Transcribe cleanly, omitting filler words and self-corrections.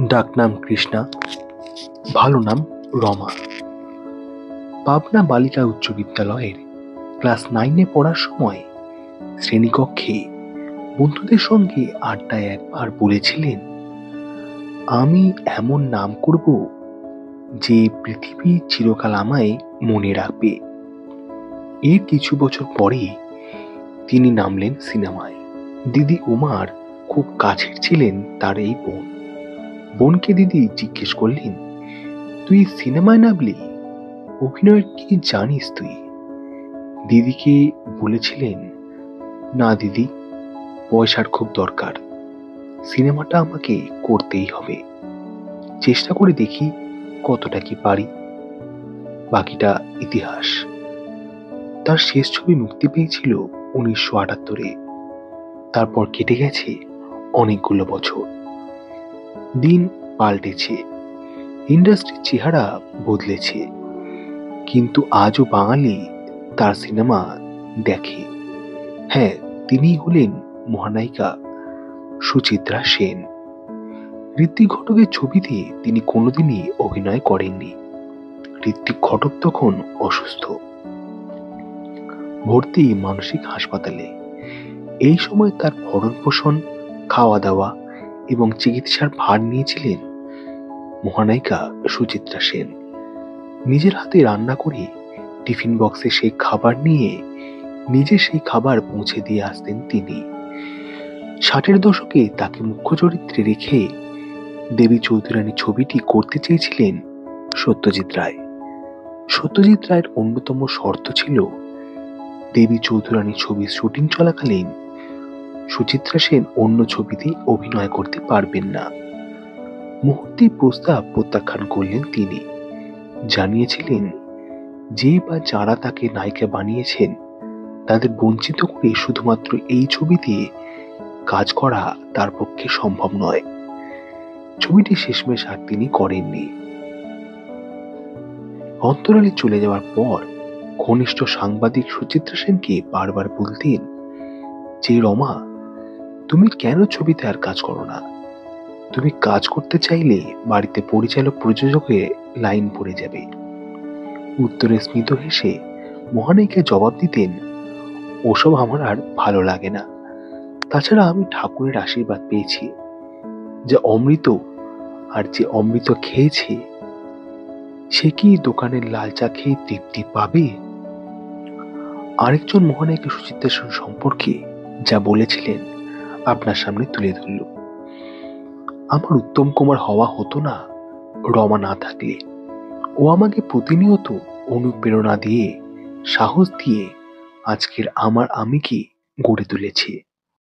ডাকনাম কৃষ্ণা, ভালো নাম রমা। পাবনা বালিকা উচ্চ বিদ্যালয়ের ক্লাস 9-এ পড়ার সময় শ্রেণীকক্ষে বন্ধুদের সঙ্গে আড্ডায় একবার বলেছিলেন, আমি এমন নাম করব যে পৃথিবী চিরকাল আমায় মনে রাখবে। এর কিছু বছর পরে তিনি নামলেন সিনেমায়। দিদি উমার খুব কাছের ছিলেন তার এই বোন। বোনকে দিদি জিজ্ঞেস করলেন, তুই সিনেমায় নামলি, অভিনয়ের কি জানিস তুই? দিদিকে বলেছিলেন, না দিদি, পয়সার খুব দরকার, সিনেমাটা আমাকে করতেই হবে, চেষ্টা করে দেখি কতটা কি পারি। বাকিটা ইতিহাস। তার শেষ ছবি মুক্তি পেয়েছিল 1978-এ। তারপর কেটে গেছে অনেকগুলো বছর। দিন পাল্টেছে, ইন্ডাস্ট্রির চেহারা বদলেছে, কিন্তু আজও বাঙালি তার সিনেমা দেখে। হ্যাঁ, তিনিই হলেন মহানায়িকা সুচিত্রা সেন। ঋত্বিক ঘটকের ছবিতে তিনি কোনোদিনই অভিনয় করেননি। ঋত্বিক ঘটক তখন অসুস্থ, ভর্তি মানসিক হাসপাতালে। এই সময় তার ভরণ পোষণ, খাওয়া দাওয়া এবং চিকিৎসার ভার নিয়েছিলেন মহানায়িকা সুচিত্রা সেন। নিজের হাতে রান্না করে টিফিন বক্সে সেই খাবার নিয়ে নিজে সেই খাবার পৌঁছে দিয়ে আসতেন তিনি। 60-এর দশকে তাকে মুখ্য চরিত্রে রেখে দেবী চৌধুরানী ছবিটি করতে চেয়েছিলেন সত্যজিৎ রায়। সত্যজিৎ রায়ের অন্যতম শর্ত ছিল, দেবী চৌধুরানী ছবির শুটিং চলাকালীন সুচিত্রা সেন অন্য ছবিতে অভিনয় করতে পারবেন না। মুহূর্তে প্রস্তাব প্রত্যাখ্যান করলেন তিনি। জানিয়েছিলেন, যে বা যারা তাকে নায়িকা বানিয়েছেন তাদের বঞ্চিত করে শুধুমাত্র এই ছবিতে কাজ করা তার পক্ষে সম্ভব নয়। ছবিটি শেষমেশ আর তিনি করেননি। অন্তরালে চলে যাওয়ার পর ঘনিষ্ঠ সাংবাদিক সুচিত্রা সেনকে বারবার বলতেন যে, রমা, তুমি কেন ছবিতে আর কাজ করো না? তুমি কাজ করতে চাইলে বাড়িতে পরিচালক প্রযোজকের লাইন পড়ে যাবে। উত্তরে স্মিত হেসে মহানায়িকা জবাব দিতেন, ওসব আমার আর ভালো লাগে না। তাছাড়া আমি ঠাকুরের আশীর্বাদ পেয়েছি, যে অমৃত, আর যে অমৃত খেয়েছে সে কি দোকানের লাল চা খেয়ে তৃপ্তি পাবে? আরেকজন মহানায়িকা সুচিত্রা সেন সম্পর্কে যা বলেছিলেন আপনার সামনে তুলে ধরল। আমার উত্তম কুমার হওয়া হতো না রমা না থাকলে। ও আমাকে প্রতিনিয়ত অনুপ্রেরণা দিয়ে, সাহস দিয়ে আজকের আমার আমিকে গড়ে তুলেছে।